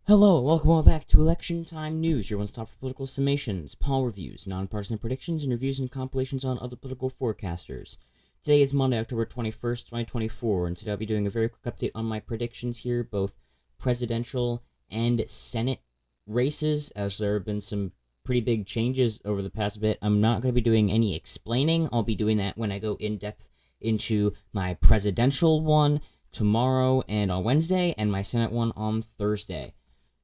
Hello, welcome all back to Election Time News, your one-stop for political summations, poll reviews, nonpartisan predictions, and reviews and compilations on other political forecasters. Today is Monday, October 21st, 2024, and today I'll be doing a very quick update on my predictions here, both presidential and Senate races, as there have been some pretty big changes over the past bit. I'm not going to be doing any explaining. I'll be doing that when I go in-depth into my presidential one tomorrow and on Wednesday, and my Senate one on Thursday.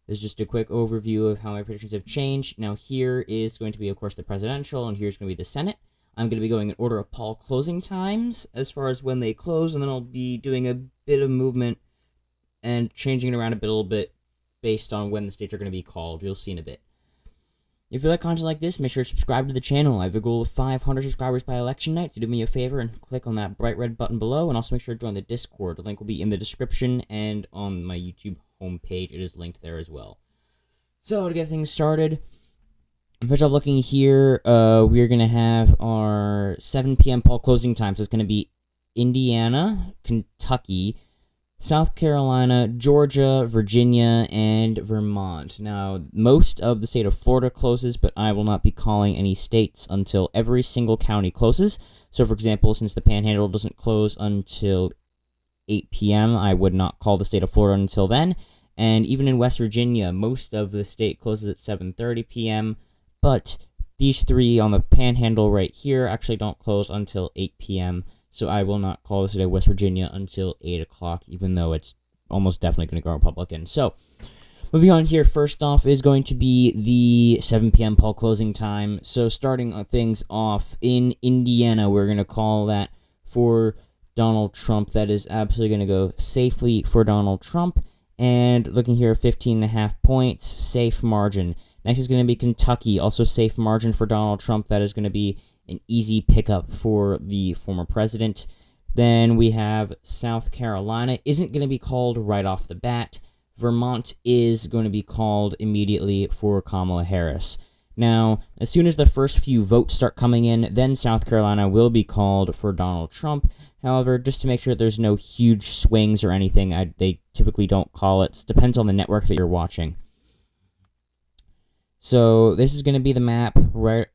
This is just a quick overview of how my predictions have changed. Now here is going to be, of course, the presidential, and here's going to be the Senate. I'm going to be going in order of poll closing times as far as when they close, and then I'll be doing a bit of movement and changing it around a little bit based on when the states are going to be called. You'll see in a bit. If you like content like this, make sure to subscribe to the channel. I have a goal of 500 subscribers by election night, so do me a favor and click on that bright red button below, and also make sure to join the Discord. The link will be in the description and on my YouTube homepage. It is linked there as well. So, to get things started, first off, looking here, we're going to have our 7 p.m. poll closing time. So it's going to be Indiana, Kentucky, South Carolina, Georgia, Virginia, and Vermont. Now, most of the state of Florida closes, but I will not be calling any states until every single county closes. So, for example, since the Panhandle doesn't close until 8 p.m., I would not call the state of Florida until then. And even in West Virginia, most of the state closes at 7:30 p.m., but these three on the Panhandle right here actually don't close until 8 p.m., so I will not call the state of West Virginia until 8 o'clock, even though it's almost definitely going to go Republican. So, moving on here, first off is going to be the 7 p.m. poll closing time. So, starting things off in Indiana, we're going to call that for Donald Trump. That is absolutely going to go safely for Donald Trump. And looking here, 15.5 points, safe margin. Next is going to be Kentucky, also safe margin for Donald Trump. That is going to be an easy pickup for the former president. Then we have South Carolina. Isn't going to be called right off the bat. Vermont is going to be called immediately for Kamala Harris. Now, as soon as the first few votes start coming in, then South Carolina will be called for Donald Trump. However, just to make sure that there's no huge swings or anything, they typically don't call it. It depends on the network that you're watching. So this is going to be the map right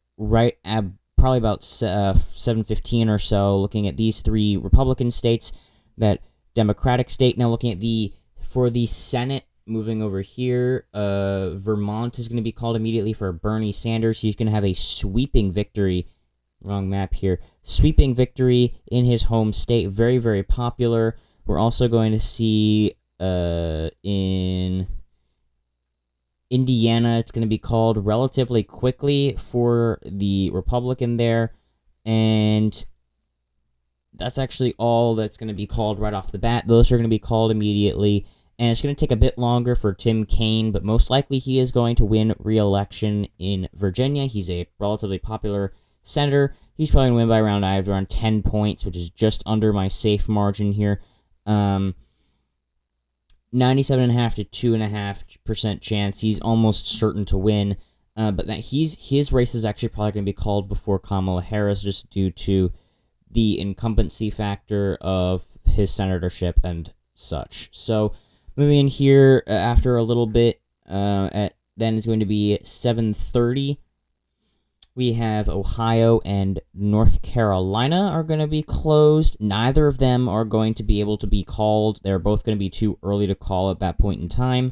at probably about 7:15 or so, looking at these three Republican states, that Democratic state. Now looking at for the Senate, moving over here, Vermont is going to be called immediately for Bernie Sanders. He's going to have a sweeping victory. Wrong map here. Sweeping victory in his home state. Very, very popular. We're also going to see in Indiana, it's going to be called relatively quickly for the Republican there. And that's actually all that's going to be called right off the bat. Those are going to be called immediately. And it's going to take a bit longer for Tim Kaine, but most likely he is going to win re-election in Virginia. He's a relatively popular senator. He's probably going to win by around 10 points, which is just under my safe margin here. 97.5 to 2.5% chance. He's almost certain to win. But his race is actually probably going to be called before Kamala Harris, just due to the incumbency factor of his senatorship and such. So, moving in here after a little bit, then it's going to be 7:30. We have Ohio and North Carolina are going to be closed. Neither of them are going to be able to be called. They're both going to be too early to call at that point in time,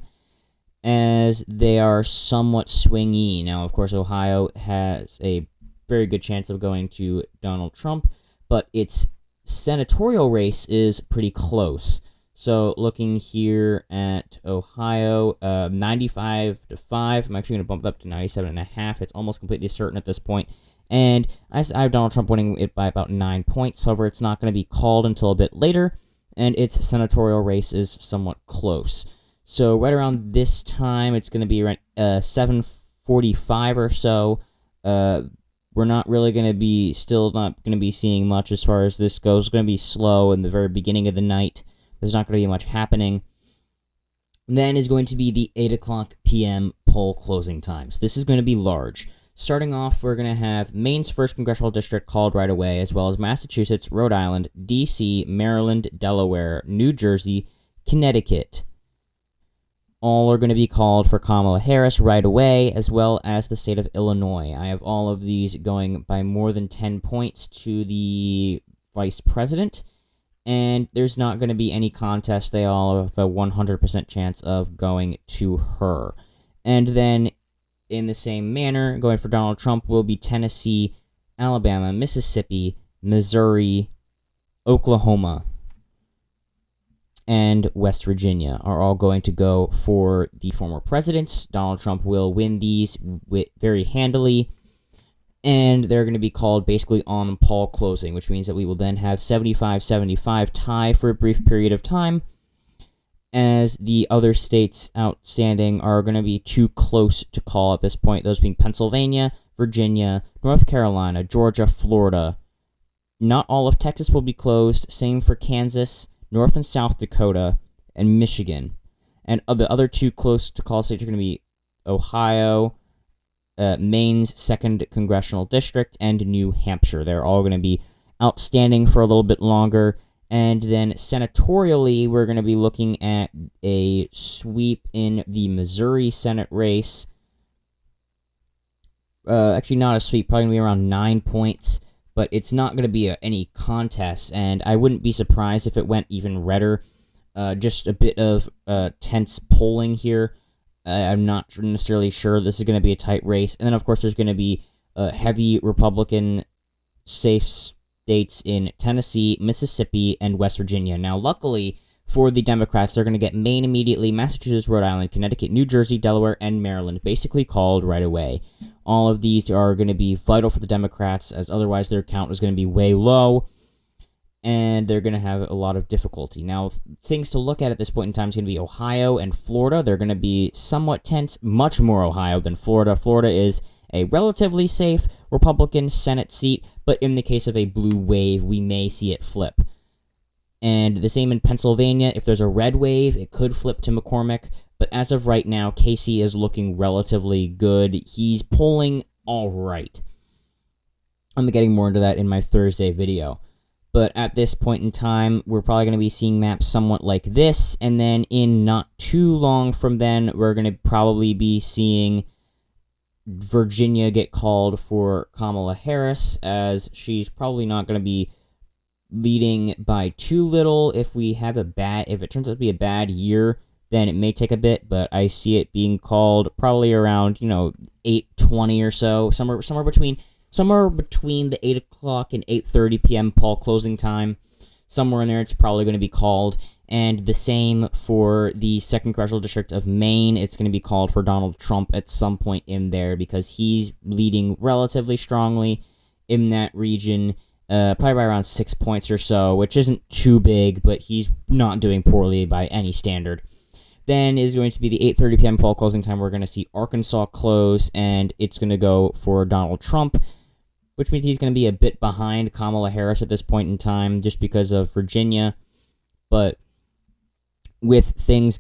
as they are somewhat swingy. Now, of course, Ohio has a very good chance of going to Donald Trump, but its senatorial race is pretty close. So, looking here at Ohio, 95 to 5. I'm actually going to bump it up to 97.5. It's almost completely certain at this point. And I have Donald Trump winning it by about 9 points. However, it's not going to be called until a bit later, and its senatorial race is somewhat close. So, right around this time, it's going to be around 7:45 or so. We're not really going to be, still not going to be seeing much as far as this goes. It's going to be slow in the very beginning of the night. There's not going to be much happening. Then is going to be the 8 o'clock p.m. poll closing times. This is going to be large. Starting off, we're going to have Maine's 1st Congressional District called right away, as well as Massachusetts, Rhode Island, D.C., Maryland, Delaware, New Jersey, Connecticut. all are going to be called for Kamala Harris right away, as well as the state of Illinois. I have all of these going by more than 10 points to the vice president, and there's not going to be any contest. They all have a 100% chance of going to her. And then, in the same manner, going for Donald Trump will be Tennessee, Alabama, Mississippi, Missouri, Oklahoma, and West Virginia are all going to go for the former presidents. Donald Trump will win these very handily, and they're going to be called basically on poll closing, which means that we will then have 75-75 tie for a brief period of time, as the other states outstanding are going to be too close to call at this point, those being Pennsylvania, Virginia, North Carolina, Georgia, Florida. Not all of Texas will be closed, same for Kansas, North and South Dakota, and Michigan. And the other two close to call states are going to be Ohio, Maine's 2nd Congressional District, and New Hampshire. They're all going to be outstanding for a little bit longer. And then senatorially, we're going to be looking at a sweep in the Missouri Senate race. Actually, not a sweep, probably going to be around 9 points. But it's not going to be any contest, and I wouldn't be surprised if it went even redder. Just a bit of tense polling here. I'm not necessarily sure this is going to be a tight race. And then, of course, there's going to be heavy Republican safe states in Tennessee, Mississippi, and West Virginia. Now, luckily for the Democrats, they're going to get Maine immediately, Massachusetts, Rhode Island, Connecticut, New Jersey, Delaware, and Maryland basically called right away. All of these are going to be vital for the Democrats, as otherwise their count is going to be way low, and they're going to have a lot of difficulty. Now, things to look at this point in time is going to be Ohio and Florida. They're going to be somewhat tense, much more Ohio than Florida. Florida is a relatively safe Republican Senate seat, but in the case of a blue wave, we may see it flip. And the same in Pennsylvania. If there's a red wave, it could flip to McCormick. But as of right now, Casey is looking relatively good. He's polling all right. I'm getting more into that in my Thursday video. But at this point in time, we're probably going to be seeing maps somewhat like this. And then in not too long from then, we're going to probably be seeing Virginia get called for Kamala Harris, as she's probably not going to be leading by too little. If it turns out to be a bad year, then it may take a bit, but I see it being called probably around 8:20 or so, somewhere between the 8 o'clock and 8:30 p.m. poll closing time. Somewhere in there, it's probably going to be called. And the same for the 2nd Congressional District of Maine. It's going to be called for Donald Trump at some point in there, because he's leading relatively strongly in that region. Probably by around 6 points or so, which isn't too big, but he's not doing poorly by any standard. Then is going to be the 8:30 p.m. poll closing time. We're going to see Arkansas close, and it's going to go for Donald Trump, which means he's going to be a bit behind Kamala Harris at this point in time, just because of Virginia. But with things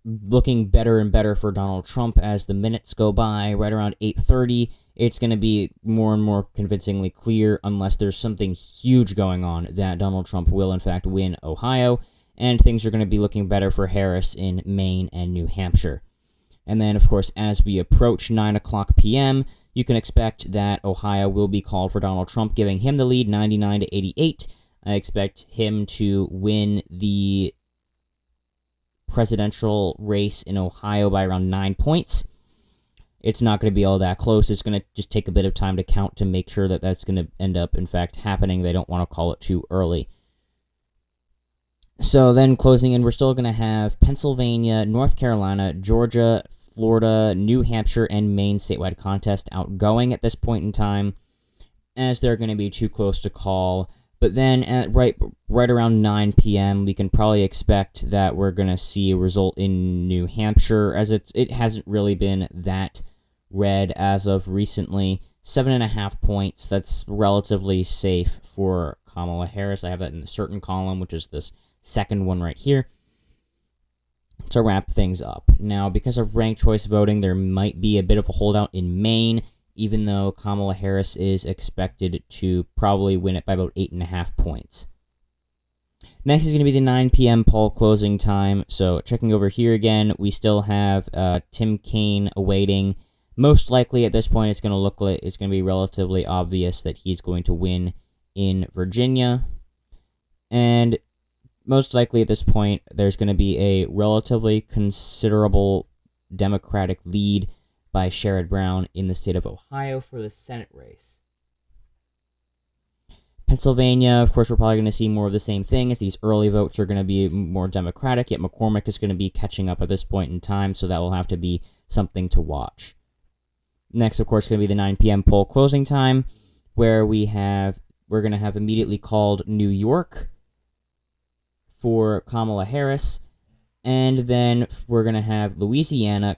looking better and better for Donald Trump as the minutes go by, right around 8:30, it's going to be more and more convincingly clear, unless there's something huge going on, that Donald Trump will, in fact, win Ohio, and things are going to be looking better for Harris in Maine and New Hampshire. And then, of course, as we approach 9 o'clock p.m., you can expect that Ohio will be called for Donald Trump, giving him the lead 99-88. I expect him to win the presidential race in Ohio by around 9 points. It's not going to be all that close. It's going to just take a bit of time to count to make sure that that's going to end up, in fact, happening. They don't want to call it too early. So then closing in, we're still going to have Pennsylvania, North Carolina, Georgia, Florida, New Hampshire, and Maine statewide contest outgoing at this point in time, as they're going to be too close to call. But then at right around 9 p.m., we can probably expect that we're going to see a result in New Hampshire, as it hasn't really been that red as of recently. 7.5 points. That's relatively safe for Kamala Harris. I have that in the certain column, which is this second one right here, to wrap things up. Now, because of ranked choice voting, there might be a bit of a holdout in Maine, even though Kamala Harris is expected to probably win it by about 8.5 points. Next is going to be the 9 p.m. poll closing time. So checking over here again, we still have Tim Kaine awaiting. Most likely at this point, it's going to look like it's going to be relatively obvious that he's going to win in Virginia. And most likely at this point, there's going to be a relatively considerable Democratic lead by Sherrod Brown in the state of Ohio for the Senate race. Pennsylvania, of course, we're probably going to see more of the same thing, as these early votes are going to be more Democratic, yet McCormick is going to be catching up at this point in time, so that will have to be something to watch. Next, of course, is going to be the 9 p.m. poll closing time, where we're going to have immediately called New York for Kamala Harris, and then we're going to have Louisiana,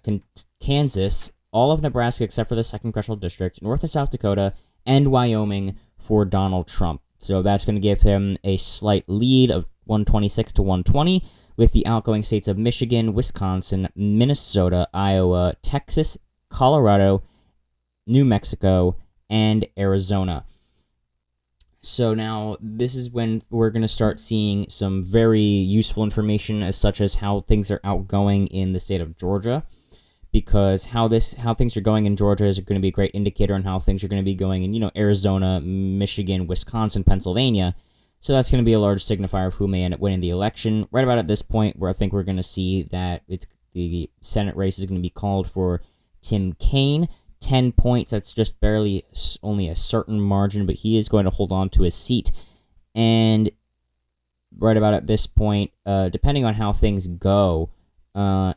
Kansas, all of Nebraska except for the 2nd Congressional District, North and South Dakota, and Wyoming for Donald Trump. So that's going to give him a slight lead of 126 to 120, with the outgoing states of Michigan, Wisconsin, Minnesota, Iowa, Texas, Colorado, New Mexico, and Arizona. So now this is when we're going to start seeing some very useful information, as such as how things are outgoing in the state of Georgia, because how things are going in Georgia is going to be a great indicator on how things are going to be going in, Arizona, Michigan, Wisconsin, Pennsylvania. So that's going to be a large signifier of who may end up winning the election. Right about at this point, where I think we're going to see that the Senate race is going to be called for Tim Kaine. 10 points, that's just barely only a certain margin, but he is going to hold on to his seat. And right about at this point, depending on how things go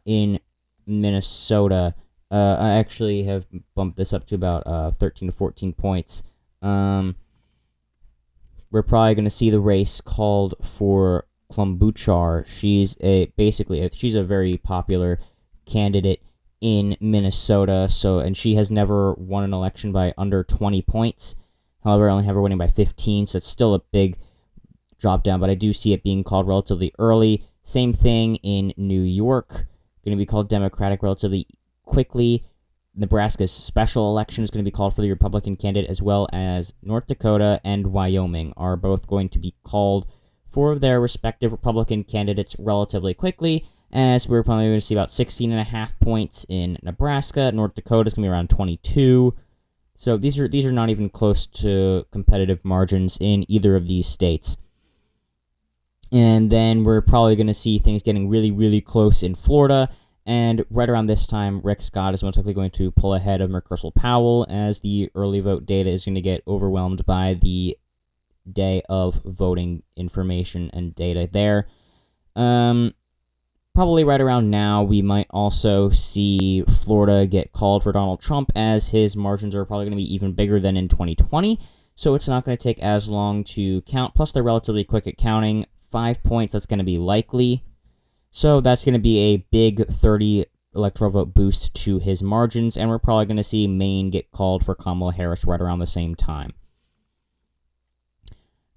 in Minnesota, I actually have bumped this up to about 13 to 14 points. We're probably going to see the race called for Klobuchar. She's a very popular candidate in Minnesota, and she has never won an election by under 20 points. However, I only have her winning by 15, so it's still a big drop down, but I do see it being called relatively early. Same thing in New York, going to be called Democratic relatively quickly. Nebraska's special election is going to be called for the Republican candidate, as well as North Dakota and Wyoming are both going to be called for their respective Republican candidates relatively quickly, as we're probably going to see about 16.5 points in Nebraska. North Dakota is going to be around 22. So these are not even close to competitive margins in either of these states. And then we're probably going to see things getting really, really close in Florida. And right around this time, Rick Scott is most likely going to pull ahead of McChrystal Powell, as the early vote data is going to get overwhelmed by the day of voting information and data there. Probably right around now, we might also see Florida get called for Donald Trump, as his margins are probably going to be even bigger than in 2020. So it's not going to take as long to count. Plus, they're relatively quick at counting. 5 points, that's going to be likely. So that's going to be a big 30 electoral vote boost to his margins. And we're probably going to see Maine get called for Kamala Harris right around the same time.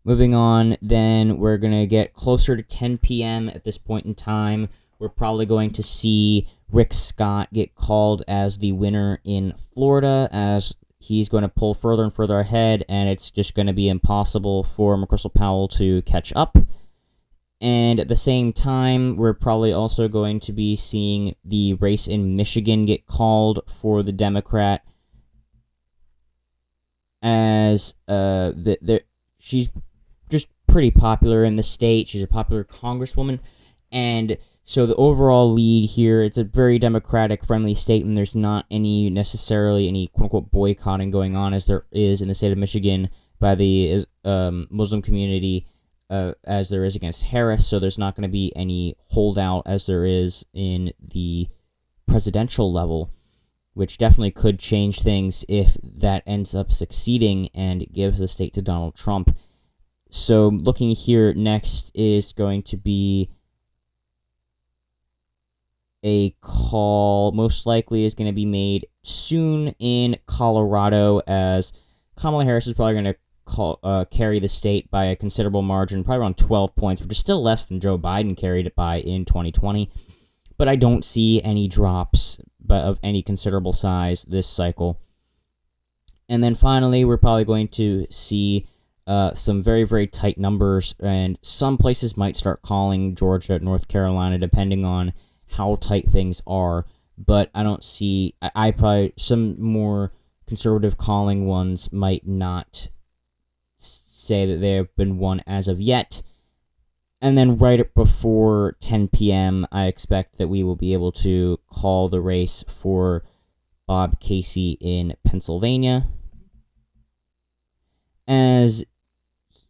Moving on, then we're going to get closer to 10 p.m. at this point in time. We're probably going to see Rick Scott get called as the winner in Florida, as he's going to pull further and further ahead, and it's just going to be impossible for McChrystal Powell to catch up. And at the same time, we're probably also going to be seeing the race in Michigan get called for the Democrat, as she's just pretty popular in the state. She's a popular congresswoman, and so the overall lead here, it's a very Democratic-friendly state, and there's not necessarily any quote-unquote boycotting going on, as there is in the state of Michigan by the Muslim community, as there is against Harris. So there's not going to be any holdout as there is in the presidential level, which definitely could change things if that ends up succeeding and gives the state to Donald Trump. So looking here, next is going to be a call, most likely is going to be made soon in Colorado, as Kamala Harris is probably going to carry the state by a considerable margin, probably around 12 points, which is still less than Joe Biden carried it by in 2020. But I don't see any drops of any considerable size this cycle. And then finally, we're probably going to see some very, very tight numbers, and some places might start calling Georgia, North Carolina, depending on how tight things are. But I don't see. I probably some more conservative calling ones might not say that they have been won as of yet. And then right before 10 p.m., I expect that we will be able to call the race for Bob Casey in Pennsylvania, as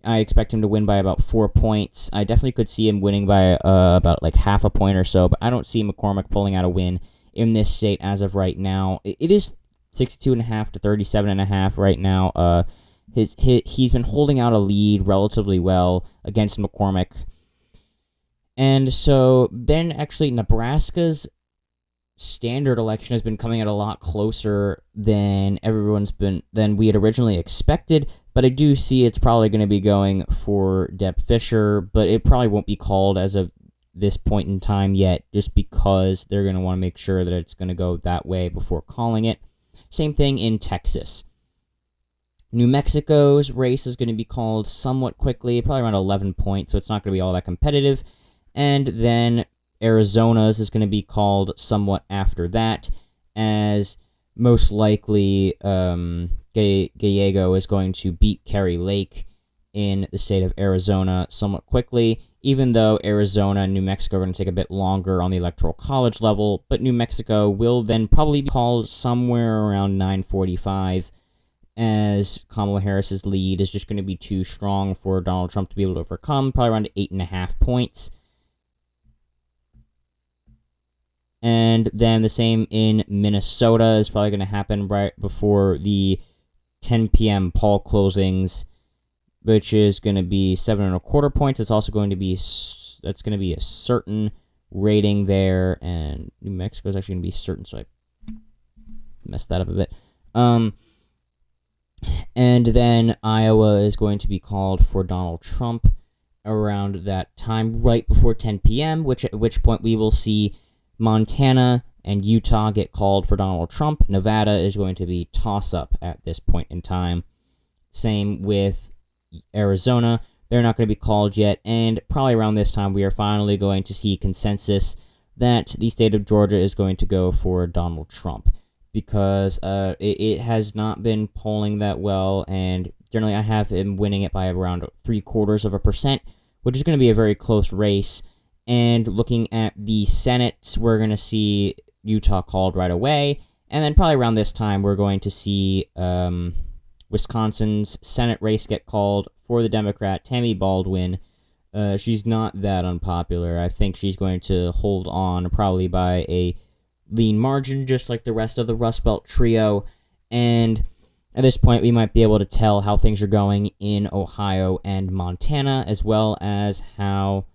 I expect him to win by about 4 points. I definitely could see him winning by about like half a point or so, but I don't see McCormick pulling out a win in this state as of right now. It is 62.5 to 37.5 right now. He's been holding out a lead relatively well against McCormick. And so then actually Nebraska's standard election has been coming out a lot closer than than we had originally expected, but I do see it's probably going to be going for Deb Fischer, but it probably won't be called as of this point in time yet, just because they're going to want to make sure that it's going to go that way before calling it. Same thing in Texas. New Mexico's race is going to be called somewhat quickly, probably around 11 points, so it's not going to be all that competitive. And then Arizona's is going to be called somewhat after that, as most likely Gallego is going to beat Kari Lake in the state of Arizona somewhat quickly, even though Arizona and New Mexico are going to take a bit longer on the Electoral College level, but New Mexico will then probably be called somewhere around 9:45, as Kamala Harris's lead is just going to be too strong for Donald Trump to be able to overcome, probably around 8.5 points. And then the same in Minnesota is probably going to happen right before the 10 p.m. poll closings, which is going to be 7.25 points. It's also going to be a certain rating there, and New Mexico is actually going to be certain, so I messed that up a bit. And then Iowa is going to be called for Donald Trump around that time, right before 10 p.m., at which point we will see Montana and Utah get called for Donald Trump. Nevada is going to be toss-up at this point in time. Same with Arizona. They're not going to be called yet, and probably around this time we are finally going to see consensus that the state of Georgia is going to go for Donald Trump, because it has not been polling that well, and generally I have him winning it by around 0.75%, which is going to be a very close race. And looking at the Senate, we're going to see Utah called right away. And then probably around this time, we're going to see Wisconsin's Senate race get called for the Democrat, Tammy Baldwin. She's not that unpopular. I think she's going to hold on probably by a lean margin, just like the rest of the Rust Belt trio. And at this point, we might be able to tell how things are going in Ohio and Montana, as well as how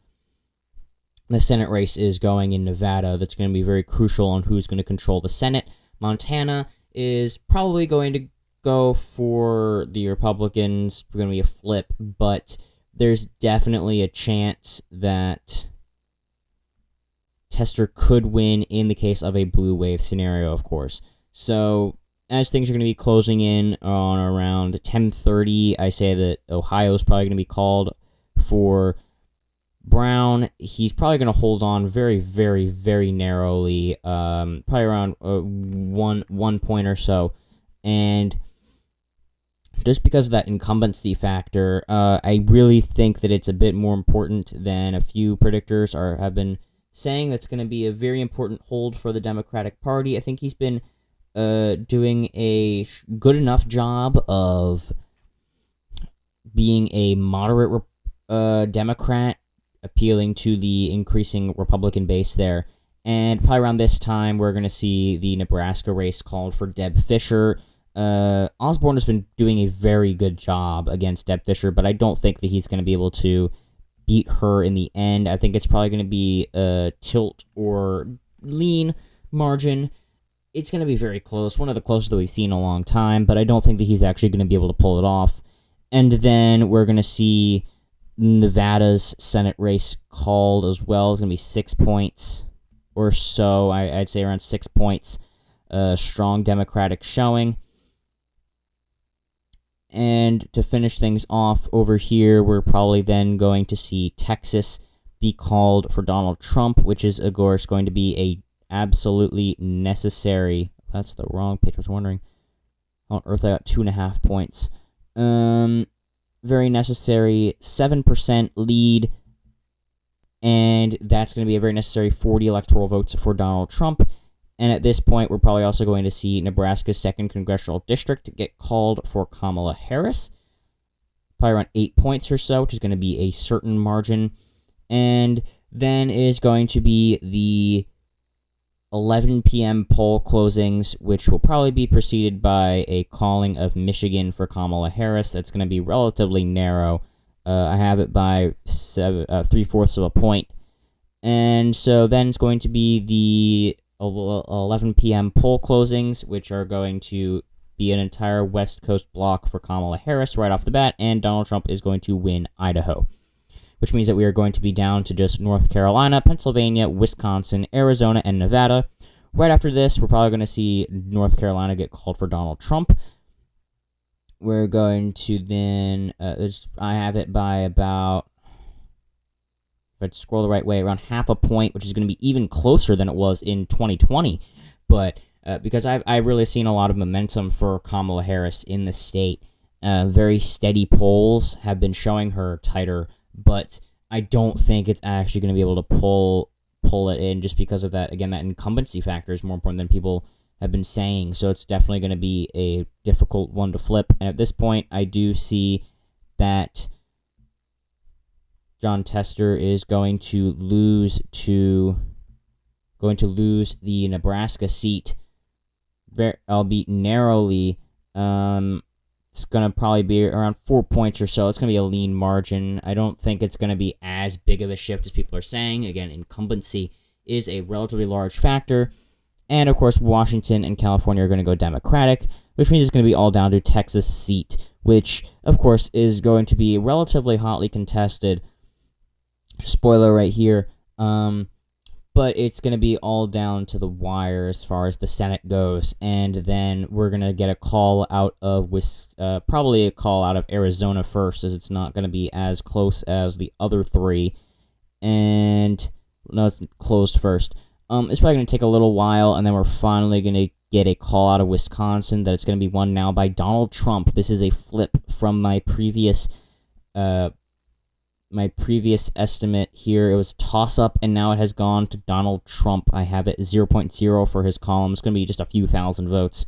the Senate race is going in Nevada. That's going to be very crucial on who's going to control the Senate. Montana is probably going to go for the Republicans. It's going to be a flip, but there's definitely a chance that Tester could win in the case of a blue wave scenario, of course. So as things are going to be closing in on around 10:30, I say that Ohio is probably going to be called for Brown. He's probably going to hold on very, very, very narrowly, probably around 1 point or so. And just because of that incumbency factor, I really think that it's a bit more important than a few predictors have been saying. That's going to be a very important hold for the Democratic Party. I think he's been doing a good enough job of being a moderate Democrat, appealing to the increasing Republican base there. And probably around this time, we're going to see the Nebraska race called for Deb Fischer. Osborne has been doing a very good job against Deb Fischer, but I don't think that he's going to be able to beat her in the end. I think it's probably going to be a tilt or lean margin. It's going to be very close, one of the closest that we've seen in a long time, but I don't think that he's actually going to be able to pull it off. And then we're going to see Nevada's Senate race called as well. It's going to be 6 points or so. I'd say around 6 points. Strong Democratic showing. And to finish things off over here, we're probably then going to see Texas be called for Donald Trump, which is, of course, going to be a absolutely necessary. That's the wrong page. I was wondering. On Earth, I got 2.5 points. Very necessary 7% lead, and that's going to be a very necessary 40 electoral votes for Donald Trump. And at this point, we're probably also going to see Nebraska's 2nd Congressional District get called for Kamala Harris. Probably around 8 points or so, which is going to be a certain margin. And then is going to be the 11 p.m. poll closings, which will probably be preceded by a calling of Michigan for Kamala Harris. That's going to be relatively narrow. I have it by 3/4 of a point. And so then it's going to be the 11 p.m. poll closings, which are going to be an entire West Coast block for Kamala Harris right off the bat, and Donald Trump is going to win Idaho, which means that we are going to be down to just North Carolina, Pennsylvania, Wisconsin, Arizona, and Nevada. Right after this, we're probably going to see North Carolina get called for Donald Trump. We're going to then, I have it by about, if I scroll the right way, around half a point, which is going to be even closer than it was in 2020. But because I've really seen a lot of momentum for Kamala Harris in the state. Very steady polls have been showing her tighter, but I don't think it's actually going to be able to pull it in just because of that. Again, that incumbency factor is more important than people have been saying, so it's definitely going to be a difficult one to flip. And at this point, I do see that Jon Tester is going to lose the Nebraska seat, albeit narrowly. It's going to probably be around 4 points or so. It's going to be a lean margin. I don't think it's going to be as big of a shift as people are saying. Again, incumbency is a relatively large factor. And, of course, Washington and California are going to go Democratic, which means it's going to be all down to Texas seat, which, of course, is going to be relatively hotly contested. Spoiler right here. But it's going to be all down to the wire as far as the Senate goes. And then we're going to get a call out of probably a call out of Arizona first, as it's not going to be as close as the other three. And no, it's closed first. It's probably going to take a little while, and then we're finally going to get a call out of Wisconsin that it's going to be won now by Donald Trump. This is a flip from my previous estimate here. It was toss-up, and now it has gone to Donald Trump. I have it 0.0 for his column. It's going to be just a few thousand votes.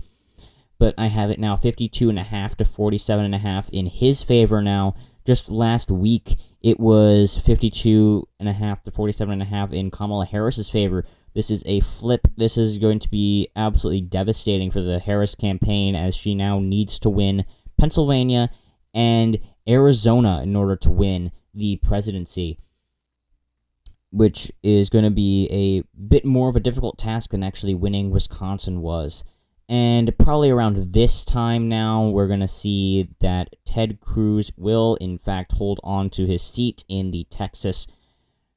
But I have it now 52.5 to 47.5 in his favor now. Just last week, it was 52.5 to 47.5 in Kamala Harris's favor. This is a flip. This is going to be absolutely devastating for the Harris campaign, as she now needs to win Pennsylvania and Arizona in order to win the presidency, which is going to be a bit more of a difficult task than actually winning Wisconsin was. And probably around this time now, we're going to see that Ted Cruz will, in fact, hold on to his seat in the Texas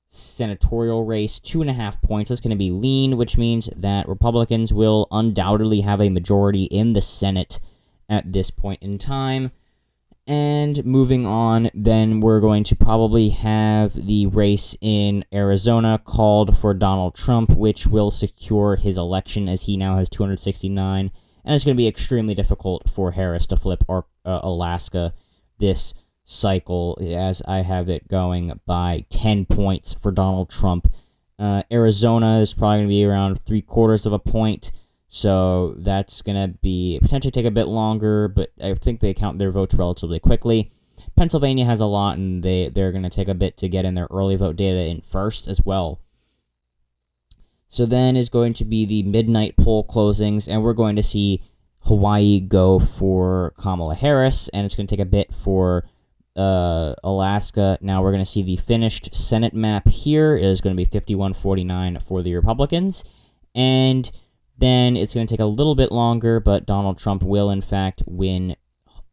senatorial race. 2.5 points. That's going to be lean, which means that Republicans will undoubtedly have a majority in the Senate at this point in time. And moving on, then we're going to probably have the race in Arizona called for Donald Trump, which will secure his election, as he now has 269. And it's going to be extremely difficult for Harris to flip Alaska this cycle, as I have it going by 10 points for Donald Trump. Arizona is probably going to be around 3/4 of a point. So that's going to be potentially take a bit longer, but I think they count their votes relatively quickly. Pennsylvania has a lot, and they're going to take a bit to get in their early vote data in first as well. So then is going to be the midnight poll closings, and we're going to see Hawaii go for Kamala Harris, and it's going to take a bit for Alaska. Now we're going to see the finished Senate map here. It is going to be 51-49 for the Republicans, and then it's going to take a little bit longer, but Donald Trump will, in fact, win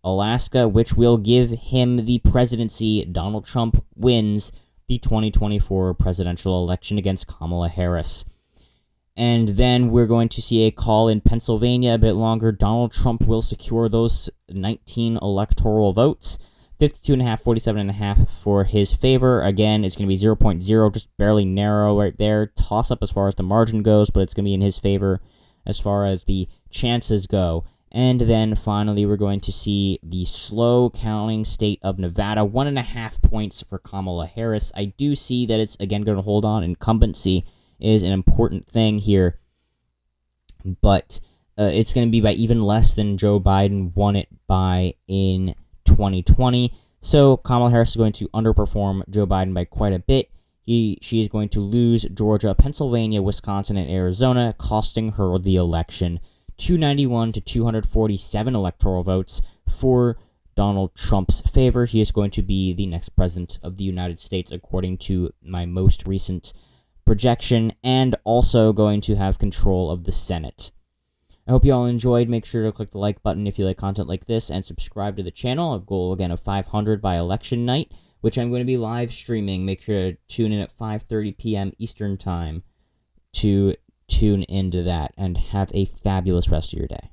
Alaska, which will give him the presidency. Donald Trump wins the 2024 presidential election against Kamala Harris. And then we're going to see a call in Pennsylvania a bit longer. Donald Trump will secure those 19 electoral votes. 52.5, 47.5 for his favor. Again, it's going to be 0.0, just barely narrow right there. Toss up as far as the margin goes, but it's going to be in his favor as far as the chances go. And then finally, we're going to see the slow counting state of Nevada, 1.5 points for Kamala Harris. I do see that it's, again, going to hold on. Incumbency is an important thing here, but it's going to be by even less than Joe Biden won it by in 2020. So Kamala Harris is going to underperform Joe Biden by quite a bit. She is going to lose Georgia, Pennsylvania, Wisconsin, and Arizona, costing her the election. 291 to 247 electoral votes for Donald Trump's favor. He is going to be the next president of the United States, according to my most recent projection, and also going to have control of the Senate. I hope you all enjoyed. Make sure to click the like button if you like content like this, and subscribe to the channel. A goal, again, of 500 by election night, which I'm going to be live streaming. Make sure to tune in at 5:30 p.m. Eastern Time to tune into that, and have a fabulous rest of your day.